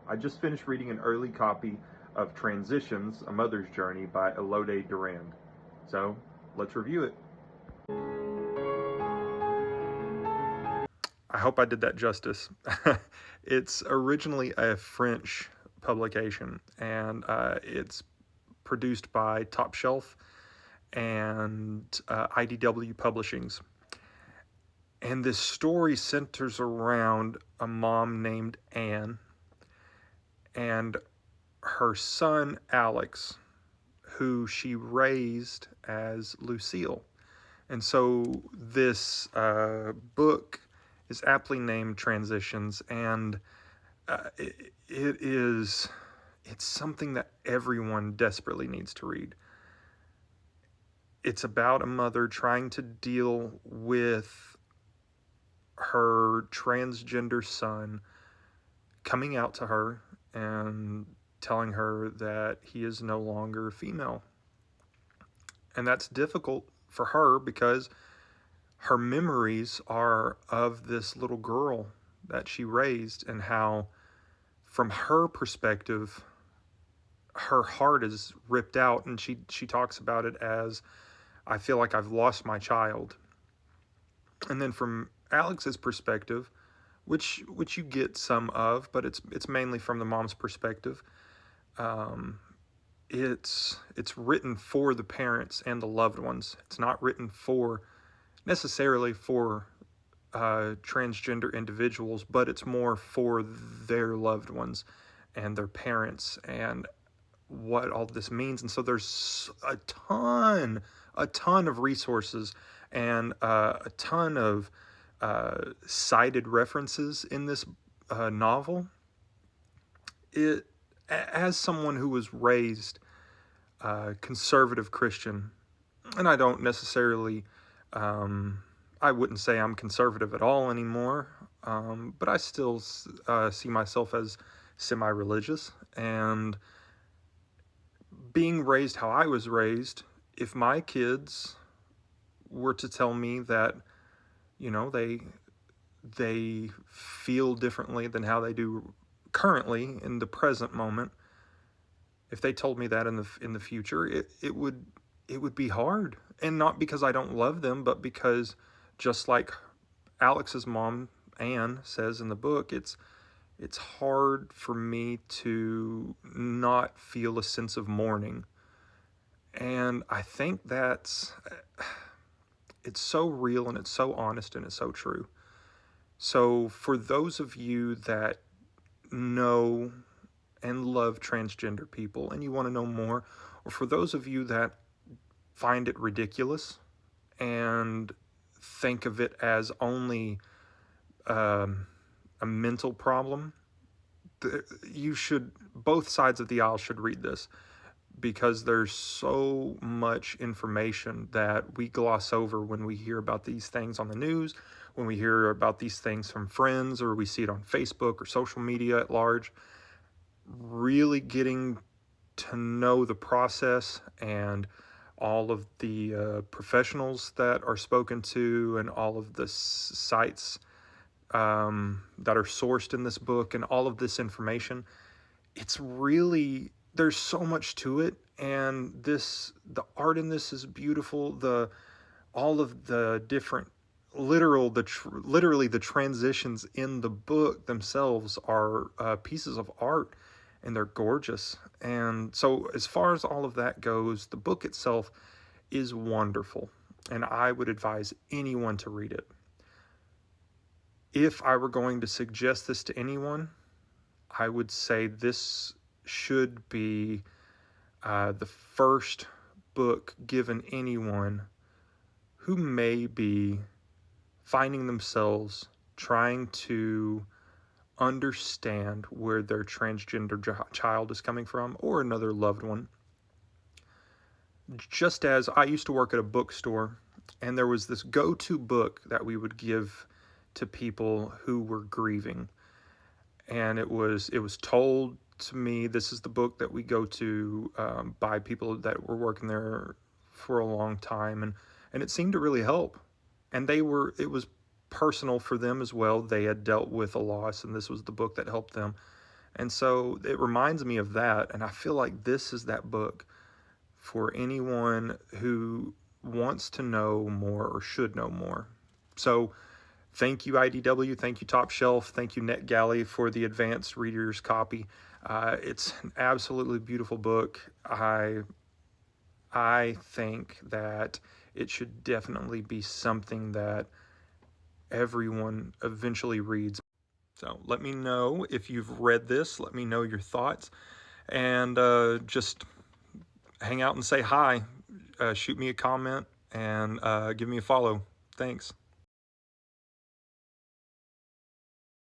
I just finished reading an early copy of Transitions, A Mother's Journey by Élodie Durand. So, let's review it. I hope I did that justice. It's originally a French publication, and it's produced by Top Shelf and IDW Publishings. And this story centers around a mom named Anne and her son Alex, who she raised as Lucille. And so this book is aptly named Transitions, and it's something that everyone desperately needs to read. It's about a mother trying to deal with her transgender son coming out to her and telling her that he is no longer female. And that's difficult for her because her memories are of this little girl that she raised, and how, from her perspective, her heart is ripped out, and she talks about it as, I feel like I've lost my child. And then from Alex's perspective, which you get some of, but it's mainly from the mom's perspective. It's written for the parents and the loved ones. It's not written for necessarily for transgender individuals, but it's more for their loved ones and their parents and what all this means. And so there's a ton of resources and a ton of cited references in this novel. As someone who was raised conservative Christian, and I don't necessarily, I wouldn't say I'm conservative at all anymore, but I still see myself as semi-religious. And being raised how I was raised, if my kids were to tell me that, they feel differently than how they do currently in the present moment, if they told me that in the future, it would be hard. And not because I don't love them, but because, just like Alex's mom Anne says in the book, it's hard for me to not feel a sense of mourning. And I think it's so real, and it's so honest, and it's so true. So for those of you that know and love transgender people and you want to know more, or for those of you that find it ridiculous and think of it as only a mental problem, both sides of the aisle should read this, because there's so much information that we gloss over when we hear about these things on the news, when we hear about these things from friends, or we see it on Facebook or social media at large. Really getting to know the process and all of the professionals that are spoken to, and all of the sites that are sourced in this book, and all of this information. It's really, there's so much to it, and the art in this is beautiful. All of the different literally the transitions in the book themselves are pieces of art, and they're gorgeous. And so as far as all of that goes, the book itself is wonderful, and I would advise anyone to read it. If I were going to suggest this to anyone, I would say this should be the first book given anyone who may be finding themselves trying to understand where their transgender child is coming from, or another loved one. Just as I used to work at a bookstore, and there was this go-to book that we would give to people who were grieving, and it was told to me, this is the book that we go to by people that were working there for a long time, and it seemed to really help. And it was personal for them as well. They had dealt with a loss, and this was the book that helped them. And so it reminds me of that. And I feel like this is that book for anyone who wants to know more or should know more. So thank you, IDW. Thank you, Top Shelf. Thank you, NetGalley, for the advanced reader's copy. It's an absolutely beautiful book. I think that it should definitely be something that everyone eventually reads. So let me know if you've read this. Let me know your thoughts. And just hang out and say hi. Shoot me a comment and give me a follow. Thanks.